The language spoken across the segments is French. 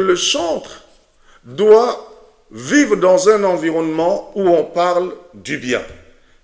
Le chantre doit vivre dans un environnement où on parle du bien.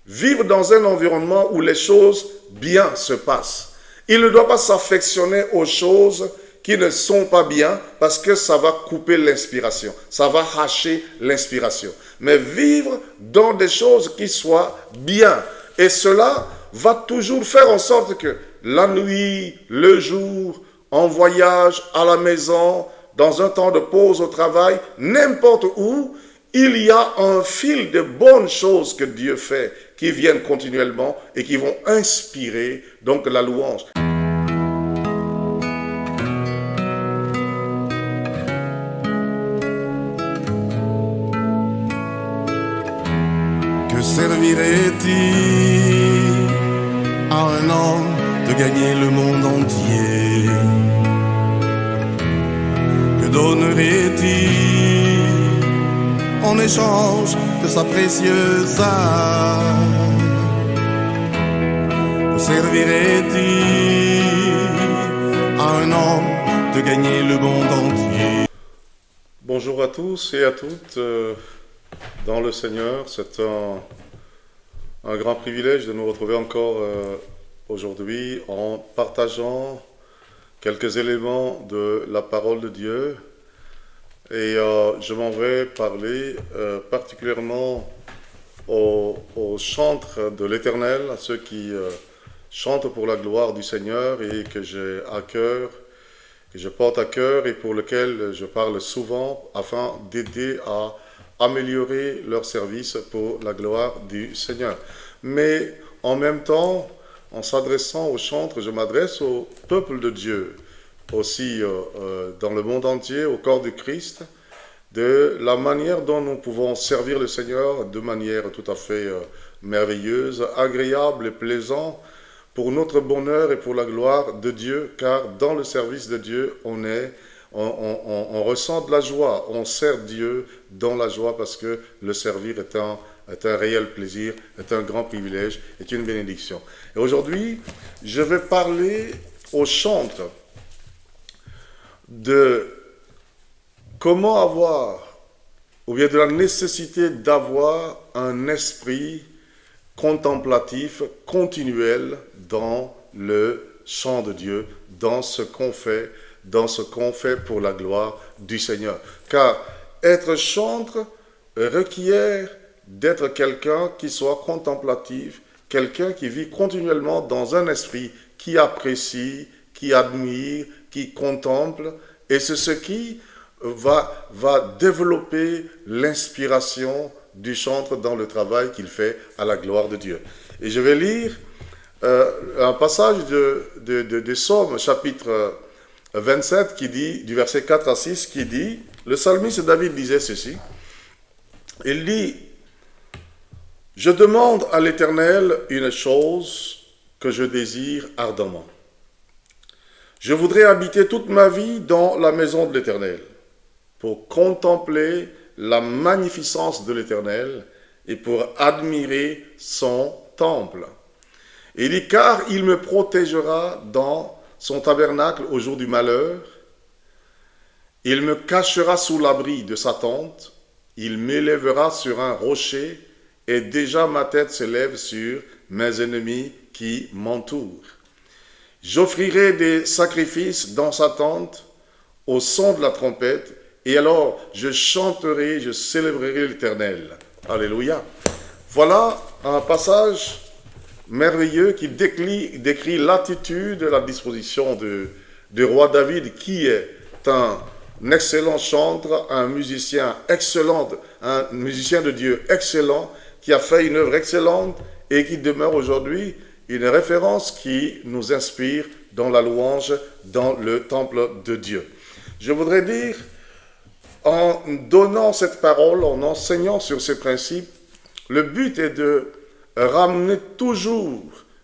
Vivre dans un environnement où les choses bien se passent. Il ne doit pas s'affectionner aux choses qui ne sont pas bien parce que ça va couper l'inspiration, ça va hacher l'inspiration. Mais vivre dans des choses qui soient bien. Et cela va toujours faire en sorte que la nuit, le jour, en voyage, à la maison, dans un temps de pause au travail, n'importe où, il y a un fil de bonnes choses que Dieu fait qui viennent continuellement et qui vont inspirer donc la louange. Que servirait-il à un homme de gagner le monde entier? Que donnerait-il en échange de sa précieuse âme? Que servirait-il à un homme de gagner le monde entier? Bonjour à tous et à toutes dans le Seigneur. C'est un grand privilège de nous retrouver encore aujourd'hui en partageant quelques éléments de la parole de Dieu. Et je m'en vais parler particulièrement aux chantres de l'Éternel, à ceux qui chantent pour la gloire du Seigneur et que j'ai à cœur, que je porte à cœur et pour lequel je parle souvent afin d'aider à améliorer leur service pour la gloire du Seigneur. Mais en même temps, en s'adressant aux chantres, je m'adresse au peuple de Dieu, aussi dans le monde entier, au corps du Christ, de la manière dont nous pouvons servir le Seigneur de manière tout à fait merveilleuse, agréable et plaisante pour notre bonheur et pour la gloire de Dieu, car dans le service de Dieu, on ressent de la joie, on sert Dieu dans la joie parce que le servir est un réel plaisir, est un grand privilège, est une bénédiction. Et aujourd'hui, je vais parler aux chantres de comment avoir, ou bien de la nécessité d'avoir un esprit contemplatif, continuel dans le chant de Dieu, dans ce qu'on fait pour la gloire du Seigneur. Car être chantre requiert d'être quelqu'un qui soit contemplatif, quelqu'un qui vit continuellement dans un esprit qui apprécie, qui admire, qui contemple, et c'est ce qui va développer l'inspiration du chantre dans le travail qu'il fait à la gloire de Dieu. Et je vais lire un passage de Psaume, chapitre 27, qui dit, du verset 4 à 6, qui dit, le psalmiste David disait ceci, il dit, « Je demande à l'Éternel une chose que je désire ardemment. Je voudrais habiter toute ma vie dans la maison de l'Éternel, pour contempler la magnificence de l'Éternel et pour admirer son temple. Il dit, car il me protégera dans son tabernacle au jour du malheur, il me cachera sous l'abri de sa tente, il m'élèvera sur un rocher, et déjà ma tête s'élève sur mes ennemis qui m'entourent. J'offrirai des sacrifices dans sa tente, au son de la trompette, et alors je chanterai, je célébrerai l'Éternel. Alléluia. Voilà un passage merveilleux qui décrit l'attitude, la disposition du roi David, qui est un excellent chantre, un musicien excellent, un musicien de Dieu excellent, qui a fait une œuvre excellente et qui demeure aujourd'hui une référence qui nous inspire dans la louange, dans le temple de Dieu. Je voudrais dire, en donnant cette parole, en enseignant sur ces principes, le but est de ramener toujours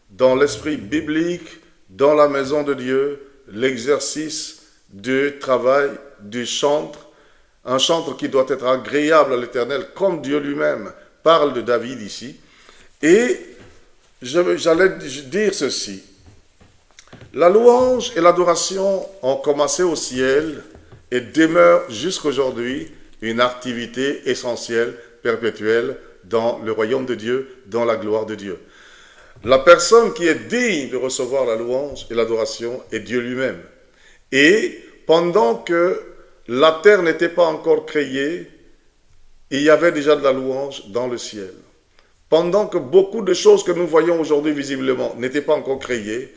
dans l'esprit biblique, dans la maison de Dieu, l'exercice du travail du chantre, un chantre qui doit être agréable à l'Éternel, comme Dieu lui-même parle de David ici. Et j'allais dire ceci, la louange et l'adoration ont commencé au ciel et demeure jusqu'aujourd'hui une activité essentielle, perpétuelle dans le royaume de Dieu, dans la gloire de Dieu. La personne qui est digne de recevoir la louange et l'adoration est Dieu lui-même. Et pendant que la terre n'était pas encore créée, il y avait déjà de la louange dans le ciel. Pendant que beaucoup de choses que nous voyons aujourd'hui visiblement n'étaient pas encore créées,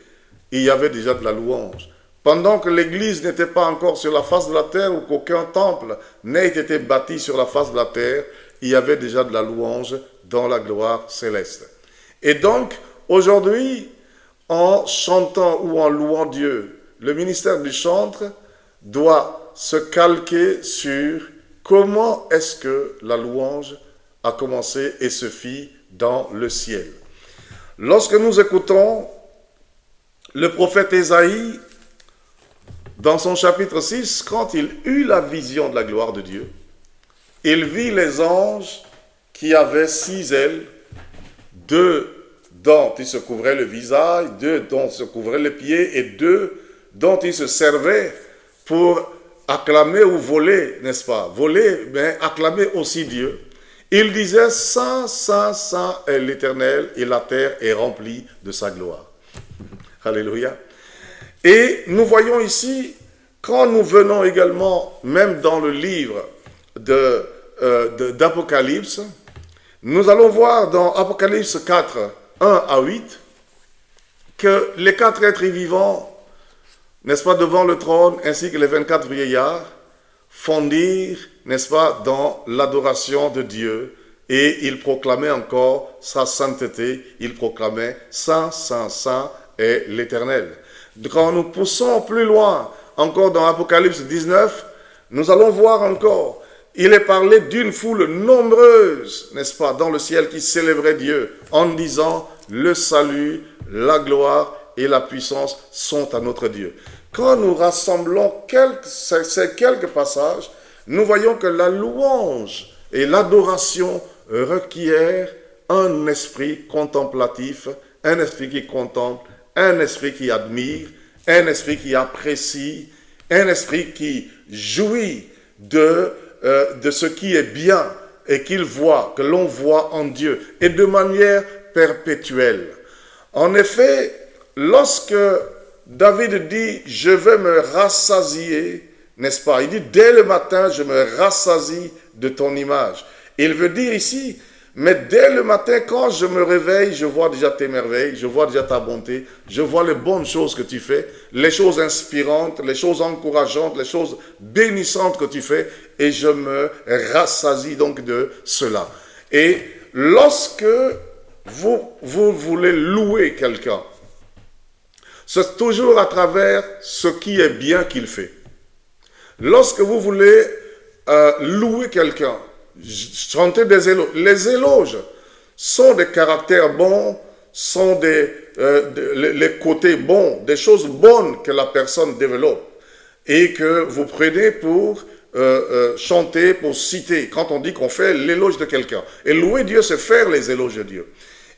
il y avait déjà de la louange. Pendant que l'Église n'était pas encore sur la face de la terre ou qu'aucun temple n'ait été bâti sur la face de la terre, il y avait déjà de la louange dans la gloire céleste. Et donc, aujourd'hui, en chantant ou en louant Dieu, le ministère du chantre doit se calquer sur comment est-ce que la louange a commencé et se fit dans le ciel. Lorsque nous écoutons le prophète Ésaïe, dans son chapitre 6, quand il eut la vision de la gloire de Dieu, il vit les anges qui avaient 6 ailes, 2 dont ils se couvraient le visage, 2 dont ils se couvraient les pieds et 2 dont ils se servaient pour acclamer ou voler, n'est-ce pas? Voler, mais acclamer aussi Dieu. Il disait, Saint, Saint, Saint est l'Éternel et la terre est remplie de sa gloire. Alléluia. Et nous voyons ici, quand nous venons également, même dans le livre d'Apocalypse, nous allons voir dans Apocalypse 4, 1 à 8, que les 4 êtres vivants, n'est-ce pas, devant le trône, ainsi que les 24 vieillards, fondirent, n'est-ce pas, dans l'adoration de Dieu, et ils proclamaient encore sa sainteté, ils proclamaient Saint, Saint, Saint est l'Éternel. Quand nous poussons plus loin, encore dans Apocalypse 19, nous allons voir encore, il est parlé d'une foule nombreuse, n'est-ce pas, dans le ciel qui célébrait Dieu, en disant, le salut, la gloire et la puissance sont à notre Dieu. Quand nous rassemblons ces quelques passages, nous voyons que la louange et l'adoration requièrent un esprit contemplatif, un esprit qui contemple, un esprit qui admire, un esprit qui apprécie, un esprit qui jouit de ce qui est bien et qu'il voit, que l'on voit en Dieu, et de manière perpétuelle. En effet, lorsque David dit « je vais me rassasier », n'est-ce pas? Il dit « dès le matin, je me rassasie de ton image ». Il veut dire ici, mais dès le matin, quand je me réveille, je vois déjà tes merveilles, je vois déjà ta bonté, je vois les bonnes choses que tu fais, les choses inspirantes, les choses encourageantes, les choses bénissantes que tu fais, et je me rassasie donc de cela. Et lorsque vous voulez louer quelqu'un, c'est toujours à travers ce qui est bien qu'il fait. Lorsque vous voulez louer quelqu'un, chanter des éloges. Les éloges sont des caractères bons, sont les côtés bons, des choses bonnes que la personne développe et que vous prenez pour chanter, pour citer, quand on dit qu'on fait l'éloge de quelqu'un. Et louer Dieu, c'est faire les éloges de Dieu.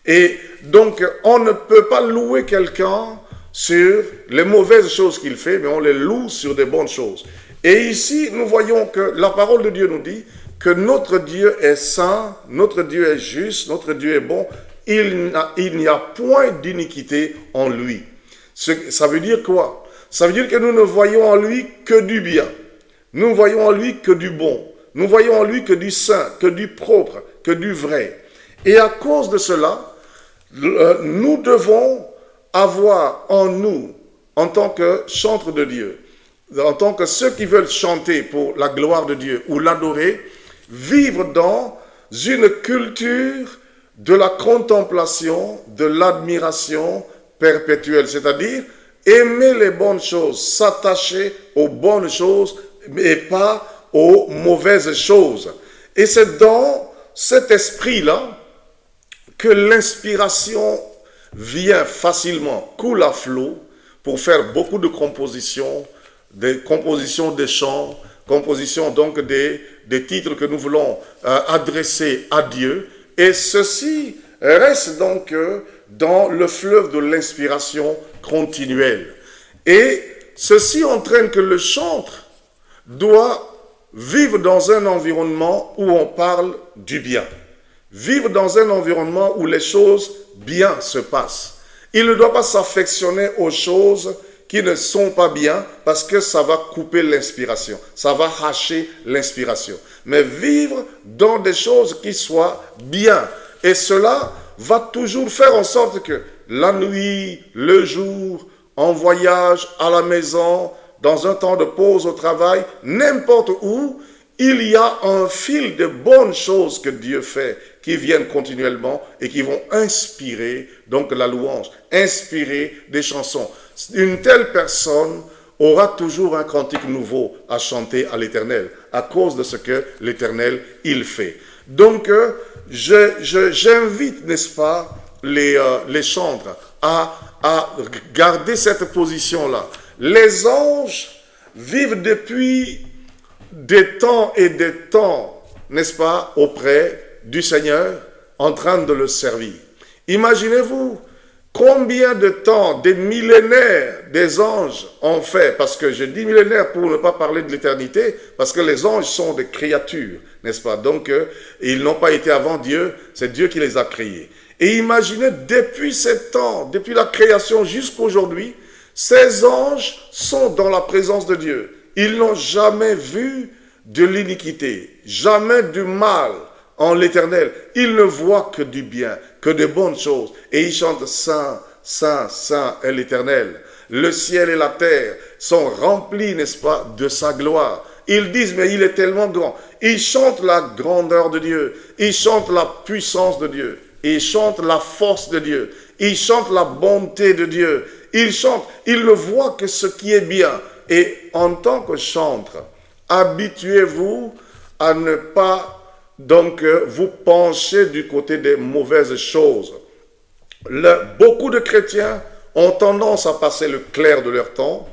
Et donc, on ne peut pas louer quelqu'un sur les mauvaises choses qu'il fait, mais on les loue sur des bonnes choses. Et ici, nous voyons que la parole de Dieu nous dit que notre Dieu est saint, notre Dieu est juste, notre Dieu est bon. Il n'y a point d'iniquité en lui. Ça veut dire quoi? Ça veut dire que nous ne voyons en lui que du bien. Nous ne voyons en lui que du bon. Nous voyons en lui que du saint, que du propre, que du vrai. Et à cause de cela, nous devons avoir en nous, en tant que chantres de Dieu, en tant que ceux qui veulent chanter pour la gloire de Dieu ou l'adorer, vivre dans une culture de la contemplation, de l'admiration perpétuelle, c'est-à-dire aimer les bonnes choses, s'attacher aux bonnes choses, mais pas aux mauvaises choses. Et c'est dans cet esprit-là que l'inspiration vient facilement, coule à flot, pour faire beaucoup de compositions, des compositions des chants, composition donc des titres que nous voulons adresser à Dieu. Et ceci reste donc dans le fleuve de l'inspiration continuelle. Et ceci entraîne que le chantre doit vivre dans un environnement où on parle du bien. Vivre dans un environnement où les choses bien se passent. Il ne doit pas s'affectionner aux choses qui ne sont pas bien parce que ça va couper l'inspiration, ça va hacher l'inspiration. Mais vivre dans des choses qui soient bien. Et cela va toujours faire en sorte que la nuit, le jour, en voyage, à la maison, dans un temps de pause au travail, n'importe où, il y a un fil de bonnes choses que Dieu fait qui viennent continuellement et qui vont inspirer donc la louange, inspirer des chansons. Une telle personne aura toujours un cantique nouveau à chanter à l'Éternel à cause de ce que l'Éternel, il fait. Donc, j'invite, n'est-ce pas, les chantres à garder cette position-là. Les anges vivent depuis des temps et des temps, n'est-ce pas, auprès du Seigneur, en train de le servir. Imaginez-vous combien de temps, des millénaires, des anges ont fait, parce que je dis millénaires pour ne pas parler de l'éternité, parce que les anges sont des créatures, n'est-ce pas? Donc, ils n'ont pas été avant Dieu, c'est Dieu qui les a créés. Et imaginez, depuis ces temps, depuis la création jusqu'à aujourd'hui, ces anges sont dans la présence de Dieu. Ils n'ont jamais vu de l'iniquité, jamais du mal en l'Éternel. Ils ne voient que du bien, que de bonnes choses. Et ils chantent Saint, Saint, Saint est l'Éternel. Le ciel et la terre sont remplis, n'est-ce pas, de sa gloire. Ils disent, mais il est tellement grand. Ils chantent la grandeur de Dieu. Ils chantent la puissance de Dieu. Ils chantent la force de Dieu. Ils chantent la bonté de Dieu. Ils chantent, ils ne voient que ce qui est bien. Et en tant que chantre, habituez-vous à ne pas donc vous pencher du côté des mauvaises choses. Beaucoup de chrétiens ont tendance à passer le clair de leur temps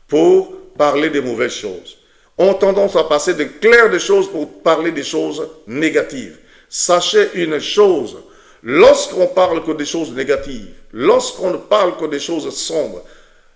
pour parler des mauvaises choses. Ont tendance à passer le clair des choses pour parler des choses négatives. Sachez une chose, lorsqu'on parle que des choses négatives, lorsqu'on ne parle que des choses sombres,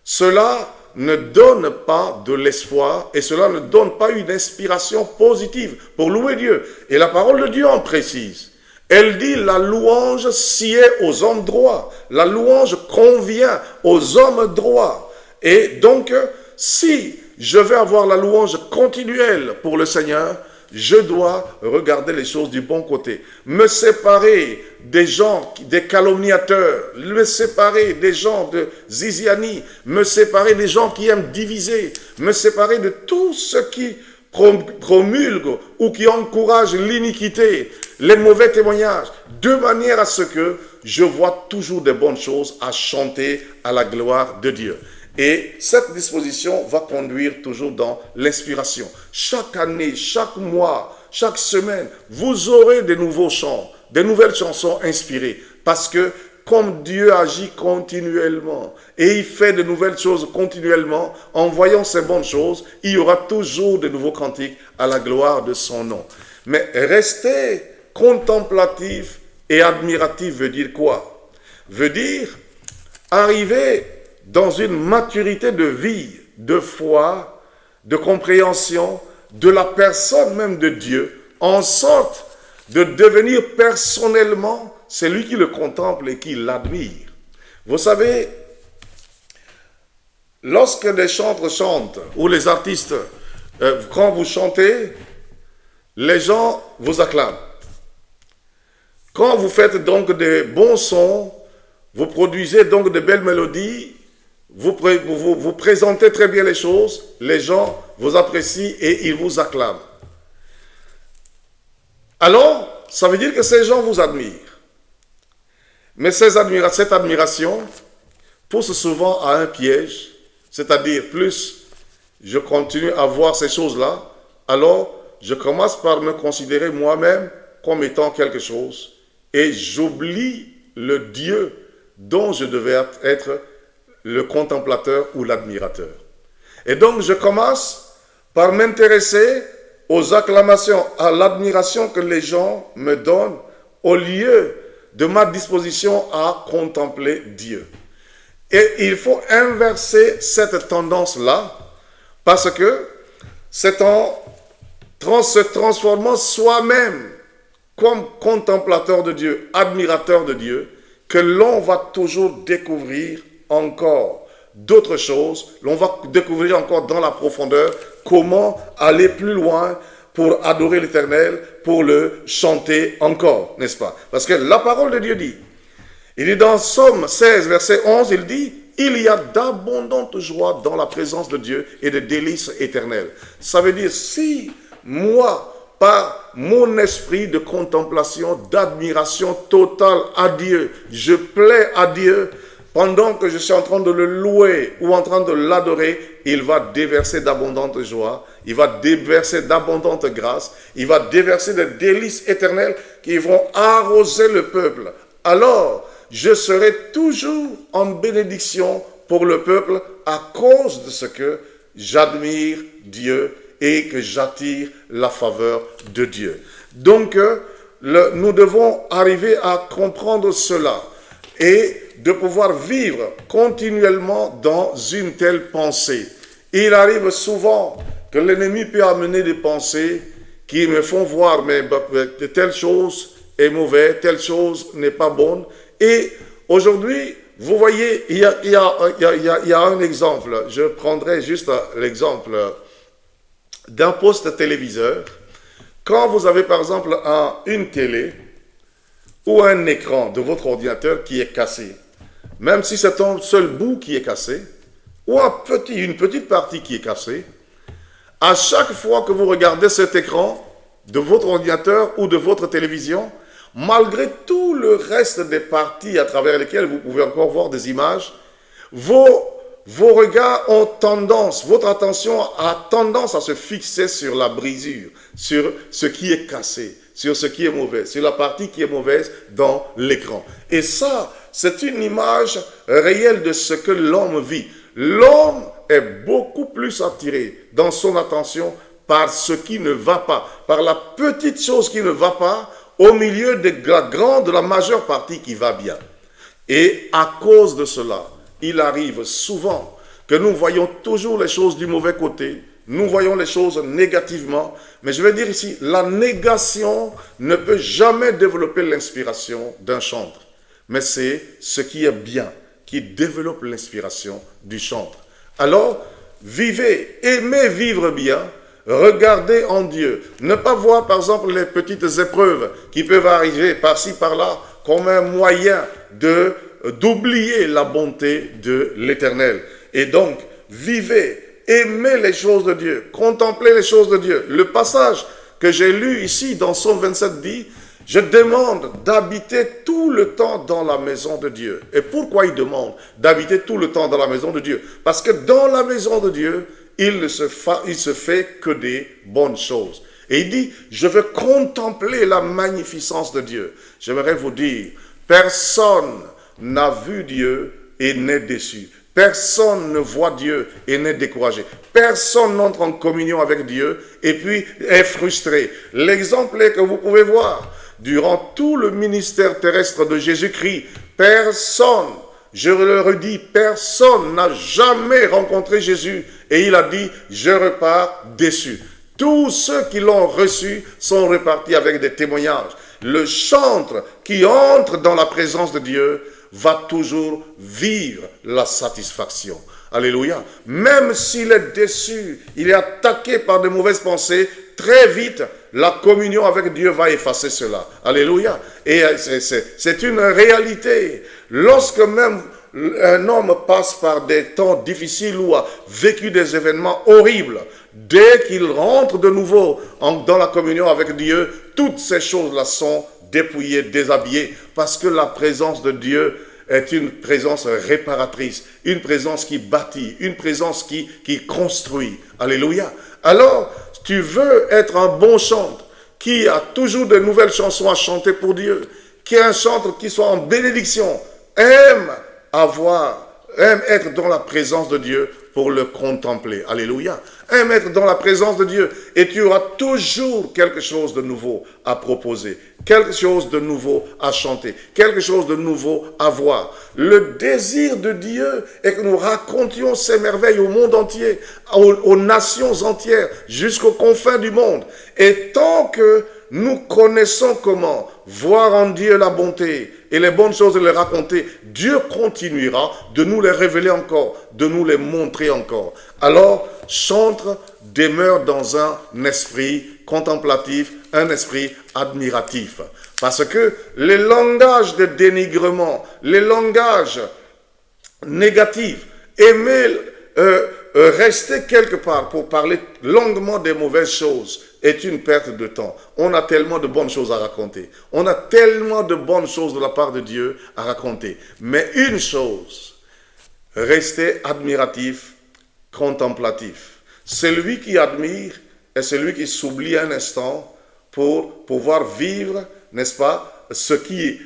cela ne donne pas de l'espoir et cela ne donne pas une inspiration positive pour louer Dieu. Et la parole de Dieu en précise. Elle dit la louange sied aux hommes droits. La louange convient aux hommes droits. Et donc, si je veux avoir la louange continuelle pour le Seigneur, je dois regarder les choses du bon côté. Me séparer des gens, des calomniateurs, me séparer des gens de ziziani, me séparer des gens qui aiment diviser, me séparer de tous ceux qui promulguent ou qui encouragent l'iniquité, les mauvais témoignages, de manière à ce que je vois toujours des bonnes choses à chanter à la gloire de Dieu. Et cette disposition va conduire toujours dans l'inspiration. Chaque année, chaque mois, chaque semaine, vous aurez des nouveaux chants, des nouvelles chansons inspirées. Parce que comme Dieu agit continuellement et il fait de nouvelles choses continuellement, en voyant ces bonnes choses, il y aura toujours de nouveaux cantiques à la gloire de son nom. Mais rester contemplatif et admiratif veut dire quoi? Veut dire arriver dans une maturité de vie, de foi, de compréhension de la personne même de Dieu, en sorte de devenir personnellement celui qui le contemple et qui l'admire. Vous savez, lorsque les chantres chantent, ou les artistes, quand vous chantez, les gens vous acclament. Quand vous faites donc des bons sons, vous produisez donc de belles mélodies, vous présentez très bien les choses, les gens vous apprécient et ils vous acclament. Alors, ça veut dire que ces gens vous admirent. Mais cette admiration pousse souvent à un piège, c'est-à-dire plus je continue à voir ces choses-là, alors je commence par me considérer moi-même comme étant quelque chose et j'oublie le Dieu dont je devais être le contemplateur ou l'admirateur. Et donc, je commence par m'intéresser aux acclamations, à l'admiration que les gens me donnent au lieu de ma disposition à contempler Dieu. Et il faut inverser cette tendance-là parce que c'est en se transformant soi-même comme contemplateur de Dieu, admirateur de Dieu, que l'on va toujours découvrir encore d'autres choses. L'on va découvrir encore dans la profondeur comment aller plus loin pour adorer l'Éternel, pour le chanter encore, n'est-ce pas? Parce que la parole de Dieu dit, il dit dans Psaume 16, verset 11, il dit, il y a d'abondantes joies dans la présence de Dieu et de délices éternelles. Ça veut dire, si moi, par mon esprit de contemplation, d'admiration totale à Dieu, je plais à Dieu, pendant que je suis en train de le louer ou en train de l'adorer, il va déverser d'abondantes joies, il va déverser d'abondantes grâces, il va déverser des délices éternelles qui vont arroser le peuple. Alors, je serai toujours en bénédiction pour le peuple à cause de ce que j'admire Dieu et que j'attire la faveur de Dieu. Donc, nous devons arriver à comprendre cela et de pouvoir vivre continuellement dans une telle pensée. Il arrive souvent que l'ennemi peut amener des pensées qui me font voir, mais telle chose est mauvaise, telle chose n'est pas bonne. Et aujourd'hui, vous voyez, il y a un exemple. Je prendrai juste l'exemple d'un poste téléviseur. Quand vous avez par exemple une télé ou un écran de votre ordinateur qui est cassé, même si c'est un seul bout qui est cassé, ou une petite partie qui est cassée, à chaque fois que vous regardez cet écran de votre ordinateur ou de votre télévision, malgré tout le reste des parties à travers lesquelles vous pouvez encore voir des images, vos regards ont tendance, votre attention a tendance à se fixer sur la brisure, sur ce qui est cassé, sur ce qui est mauvais, sur la partie qui est mauvaise dans l'écran. Et ça, c'est une image réelle de ce que l'homme vit. L'homme est beaucoup plus attiré dans son attention par ce qui ne va pas, par la petite chose qui ne va pas, au milieu de la majeure partie qui va bien. Et à cause de cela, il arrive souvent que nous voyons toujours les choses du mauvais côté, nous voyons les choses négativement, mais je vais dire ici, la négation ne peut jamais développer l'inspiration d'un chantre, mais c'est ce qui est bien qui développe l'inspiration du chantre. Alors, vivez, aimez vivre bien, regardez en Dieu. Ne pas voir par exemple les petites épreuves qui peuvent arriver par-ci par-là comme un moyen d'oublier la bonté de l'Éternel. Et donc, vivez, aimez les choses de Dieu, contemplez les choses de Dieu. Le passage que j'ai lu ici dans Psaume 27 dit, je demande d'habiter tout le temps dans la maison de Dieu. Et pourquoi il demande d'habiter tout le temps dans la maison de Dieu? Parce que dans la maison de Dieu, il ne se fait que des bonnes choses. Et il dit, je veux contempler la magnificence de Dieu. J'aimerais vous dire, personne n'a vu Dieu et n'est déçu. Personne ne voit Dieu et n'est découragé. Personne n'entre en communion avec Dieu et puis est frustré. L'exemple est que vous pouvez voir, durant tout le ministère terrestre de Jésus-Christ, personne, je le redis, personne n'a jamais rencontré Jésus et il a dit, je repars déçu. Tous ceux qui l'ont reçu sont repartis avec des témoignages. Le chantre qui entre dans la présence de Dieu va toujours vivre la satisfaction. Alléluia. Même s'il est déçu, il est attaqué par de mauvaises pensées, très vite, la communion avec Dieu va effacer cela. Alléluia. Et c'est une réalité. Lorsque même un homme passe par des temps difficiles ou a vécu des événements horribles, dès qu'il rentre de nouveau dans la communion avec Dieu, toutes ces choses-là sont dépouillées, déshabillées, parce que la présence de Dieu est une présence réparatrice, une présence qui bâtit, une présence qui construit. Alléluia. Alors, tu veux être un bon chantre, qui a toujours de nouvelles chansons à chanter pour Dieu, qui est un chantre qui soit en bénédiction, aime être dans la présence de Dieu pour le contempler. Alléluia. Un mètre dans la présence de Dieu. Et tu auras toujours quelque chose de nouveau à proposer. Quelque chose de nouveau à chanter. Quelque chose de nouveau à voir. Le désir de Dieu est que nous racontions ces merveilles au monde entier, aux nations entières, jusqu'aux confins du monde. Et tant que nous connaissons comment voir en Dieu la bonté et les bonnes choses et les raconter, Dieu continuera de nous les révéler encore, de nous les montrer encore. Alors, Chantre demeure dans un esprit contemplatif, un esprit admiratif. Parce que les langages de dénigrement, les langages négatifs, aimer rester quelque part pour parler longuement des mauvaises choses est une perte de temps. On a tellement de bonnes choses à raconter. On a tellement de bonnes choses de la part de Dieu à raconter. Mais une chose, rester admiratif, contemplatif. Celui qui admire est celui qui s'oublie un instant pour pouvoir vivre, n'est-ce pas,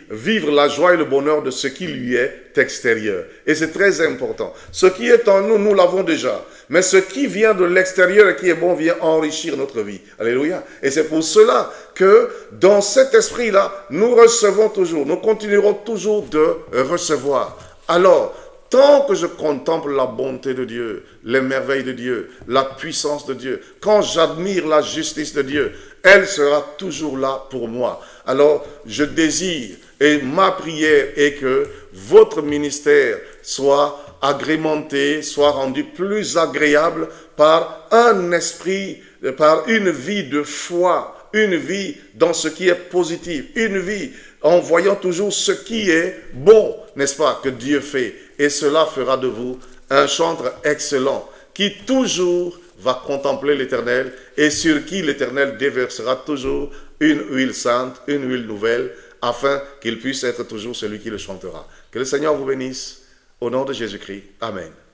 vivre la joie et le bonheur de ce qui lui est extérieur. Et c'est très important. Ce qui est en nous, nous l'avons déjà. Mais ce qui vient de l'extérieur et qui est bon vient enrichir notre vie. Alléluia. Et c'est pour cela que dans cet esprit-là, nous recevons toujours, nous continuerons toujours de recevoir. Alors, tant que je contemple la bonté de Dieu, les merveilles de Dieu, la puissance de Dieu, quand j'admire la justice de Dieu, elle sera toujours là pour moi. Alors, je désire, et ma prière est que votre ministère soit agrémenté, soit rendu plus agréable par un esprit, par une vie de foi, une vie dans ce qui est positif, une vie en voyant toujours ce qui est bon, n'est-ce pas, que Dieu fait. Et cela fera de vous un chantre excellent qui toujours va contempler l'Éternel et sur qui l'Éternel déversera toujours une huile sainte, une huile nouvelle, afin qu'il puisse être toujours celui qui le chantera. Que le Seigneur vous bénisse. Au nom de Jésus-Christ. Amen.